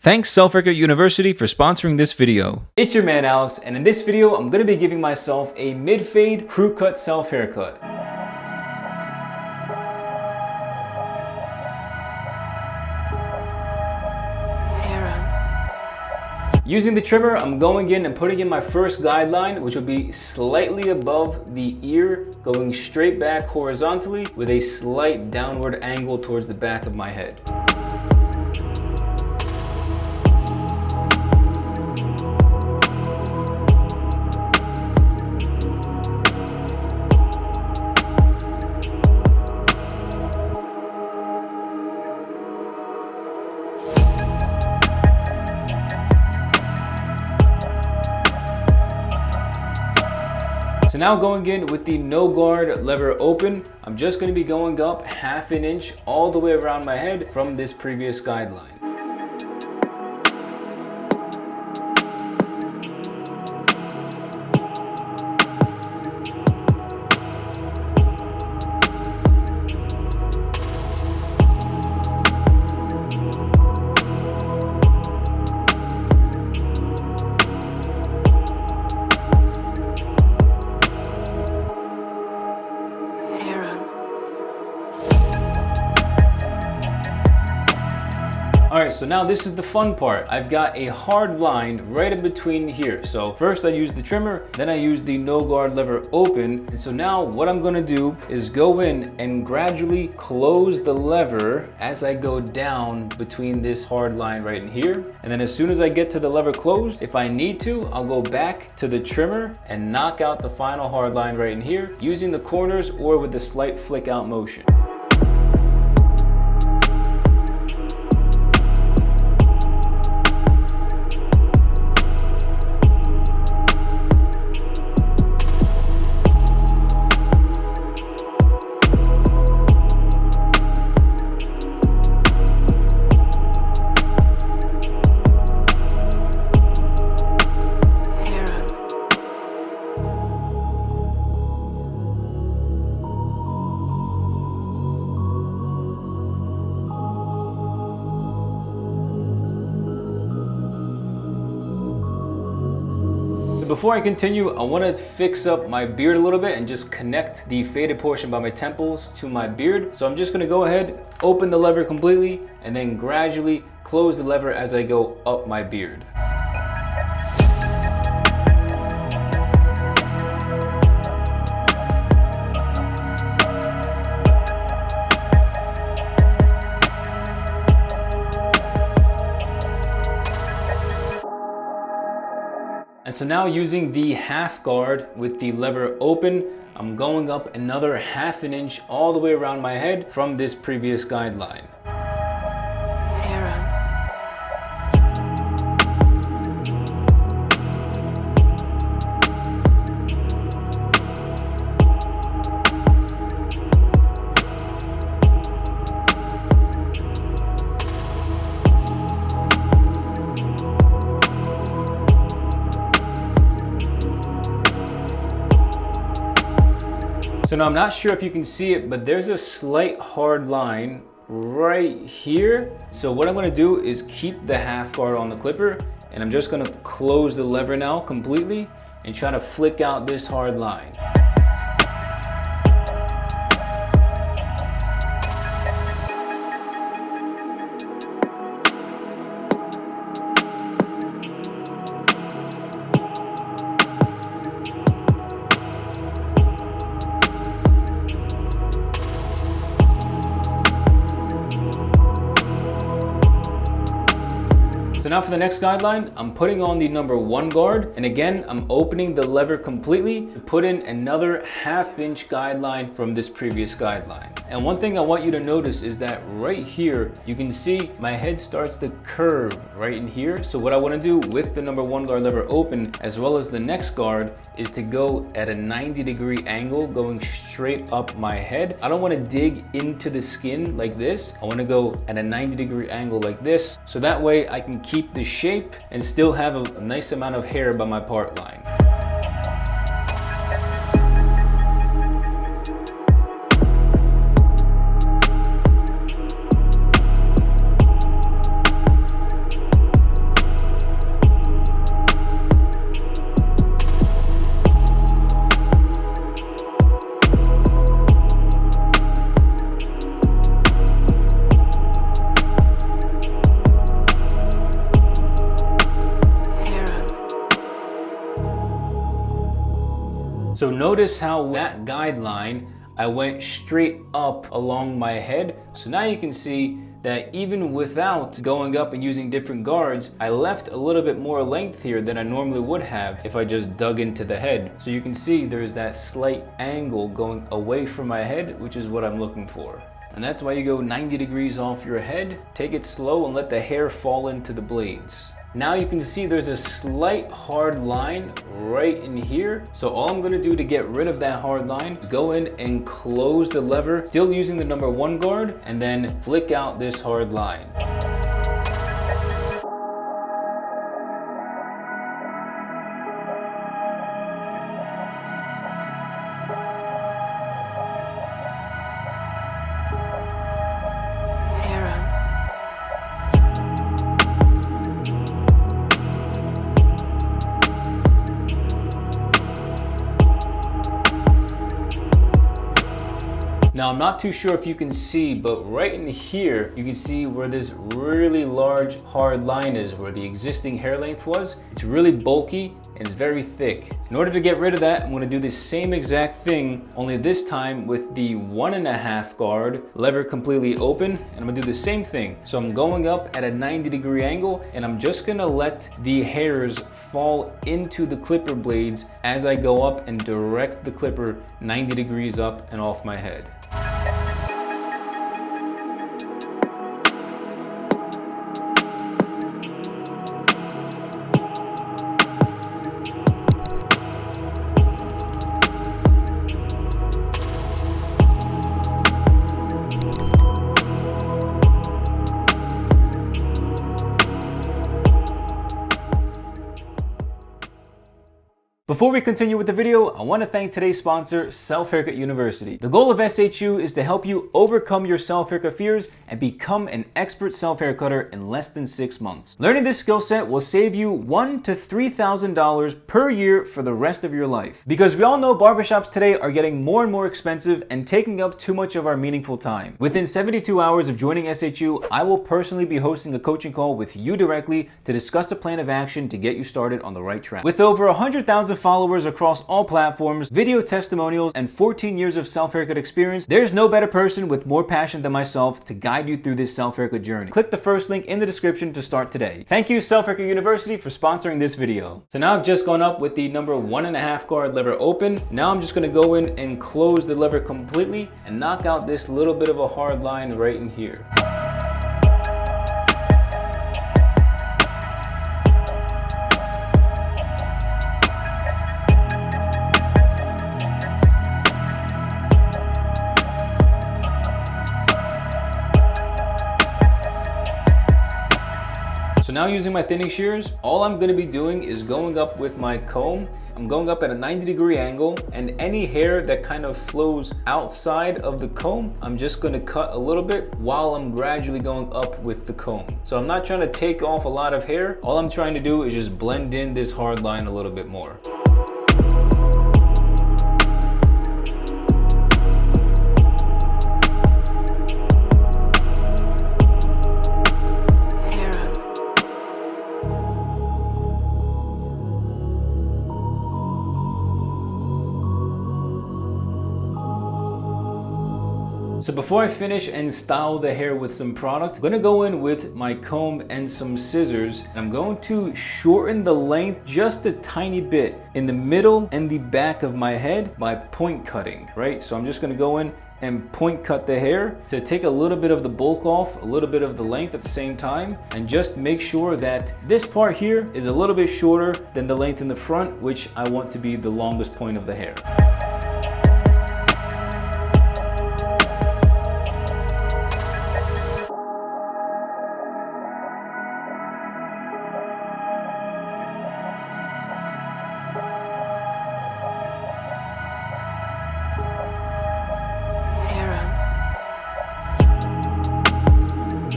Thanks Self-Record University for sponsoring this video. It's your man Alex, and in this video I'm going to be giving myself a mid-fade crew cut self haircut. Using the trimmer, I'm going in and putting in my first guideline, which will be slightly above the ear, going straight back horizontally with a slight downward angle towards the back of my head. So now going in with the no guard lever open, I'm just going to be going up half an inch all the way around my head from this previous guideline. Alright, so now this is the fun part. I've got a hard line right in between here. So first I use the trimmer, then I use the no guard lever open. And so now what I'm gonna do is go in and gradually close the lever as I go down between this hard line right in here. And then as soon as I get to the lever closed, if I need to, I'll go back to the trimmer and knock out the final hard line right in here using the corners or with a slight flick out motion. Before I continue, I want to fix up my beard a little bit and just connect the faded portion by my temples to my beard. So I'm just going to go ahead, open the lever completely, and then gradually close the lever as I go up my beard. And so now using the half guard with the lever open, I'm going up another half an inch all the way around my head from this previous guideline. So now I'm not sure if you can see it, but there's a slight hard line right here. So what I'm gonna do is keep the half guard on the clipper, and I'm just gonna close the lever now completely and try to flick out this hard line. So now for the next guideline, I'm putting on the number 1 guard, and again, I'm opening the lever completely to put in another half inch guideline from this previous guideline. And one thing I want you to notice is that right here, you can see my head starts to curve right in here. So what I want to do with the number 1 guard lever open, as well as the next guard, is to go at a 90-degree angle, going straight up my head. I don't want to dig into the skin like this. I want to go at a 90-degree angle like this. So that way I can keep the shape and still have a nice amount of hair by my part line. So notice how that guideline, I went straight up along my head. So now you can see that even without going up and using different guards, I left a little bit more length here than I normally would have if I just dug into the head. So you can see there's that slight angle going away from my head, which is what I'm looking for. And that's why you go 90 degrees off your head, take it slow and let the hair fall into the blades. Now you can see there's a slight hard line right in here. So all I'm gonna do to get rid of that hard line, go in and close the lever, still using the number 1 guard, and then flick out this hard line. Now I'm not too sure if you can see, but right in here, you can see where this really large hard line is, where the existing hair length was. It's really bulky and it's very thick. In order to get rid of that, I'm gonna do the same exact thing, only this time with the 1.5 guard, lever completely open, and I'm gonna do the same thing. So I'm going up at a 90-degree angle, and I'm just gonna let the hairs fall into the clipper blades as I go up and direct the clipper 90 degrees up and off my head. Before we continue with the video, I want to thank today's sponsor, Self Haircut University. The goal of SHU is to help you overcome your self-haircut fears and become an expert self-haircutter in less than 6 months. Learning this skill set will save you $1,000 to $3,000 per year for the rest of your life. Because we all know barbershops today are getting more and more expensive and taking up too much of our meaningful time. Within 72 hours of joining SHU, I will personally be hosting a coaching call with you directly to discuss a plan of action to get you started on the right track. With over 100,000 followers across all platforms, video testimonials, and 14 years of self-haircut experience, there's no better person with more passion than myself to guide you through this self-haircut journey. Click the first link in the description to start today. Thank you, Self Haircut University, for sponsoring this video. So now I've just gone up with the number 1.5 guard lever open. Now I'm just gonna go in and close the lever completely and knock out this little bit of a hard line right in here. So now using my thinning shears, all I'm gonna be doing is going up with my comb. I'm going up at a 90-degree angle, and any hair that kind of flows outside of the comb, I'm just gonna cut a little bit while I'm gradually going up with the comb. So I'm not trying to take off a lot of hair. All I'm trying to do is just blend in this hard line a little bit more. So before I finish and style the hair with some product, I'm gonna go in with my comb and some scissors, and I'm going to shorten the length just a tiny bit in the middle and the back of my head by point cutting, right? So I'm just gonna go in and point cut the hair to take a little bit of the bulk off, a little bit of the length at the same time, and just make sure that this part here is a little bit shorter than the length in the front, which I want to be the longest point of the hair.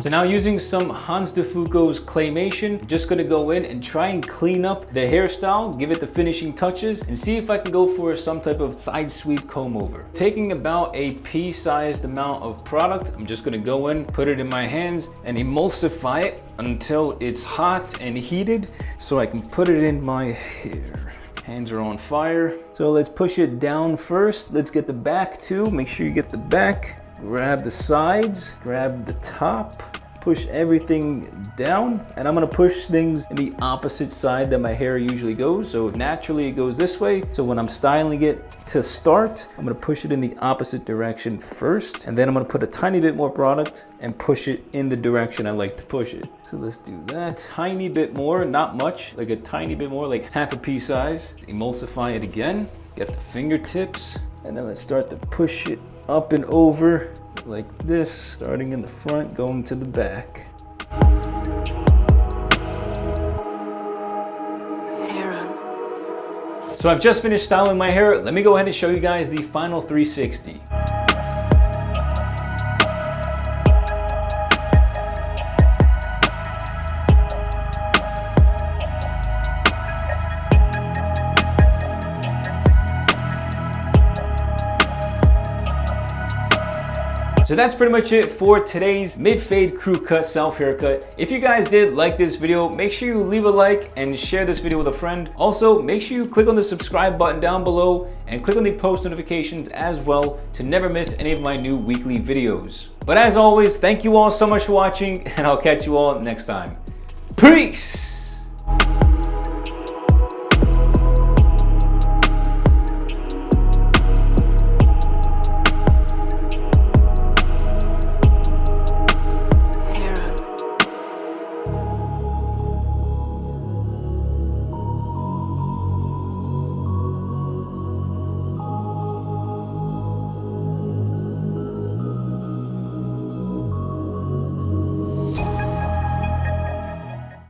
So now using some Hans de Foucault's claymation, just gonna go in and try and clean up the hairstyle, give it the finishing touches, and see if I can go for some type of side sweep comb over. Taking about a pea-sized amount of product, I'm just gonna go in, put it in my hands, and emulsify it until it's hot and heated so I can put it in my hair. Hands are on fire. So let's push it down first. Let's get the back too. Make sure you get the back. Grab the sides, grab the top. Push everything down, and I'm gonna push things in the opposite side that my hair usually goes. So naturally it goes this way. So when I'm styling it to start, I'm gonna push it in the opposite direction first, and then I'm gonna put a tiny bit more product and push it in the direction I like to push it. So let's do that. Tiny bit more, not much, like a tiny bit more, like half a pea size. Emulsify it again, get the fingertips, and then let's start to push it up and over like this, starting in the front, going to the back. So I've just finished styling my hair. Let me go ahead and show you guys the final 360. So that's pretty much it for today's mid-fade crew cut self haircut. If you guys did like this video, make sure you leave a like and share this video with a friend. Also, make sure you click on the subscribe button down below and click on the post notifications as well to never miss any of my new weekly videos. But as always, thank you all so much for watching, and I'll catch you all next time. Peace!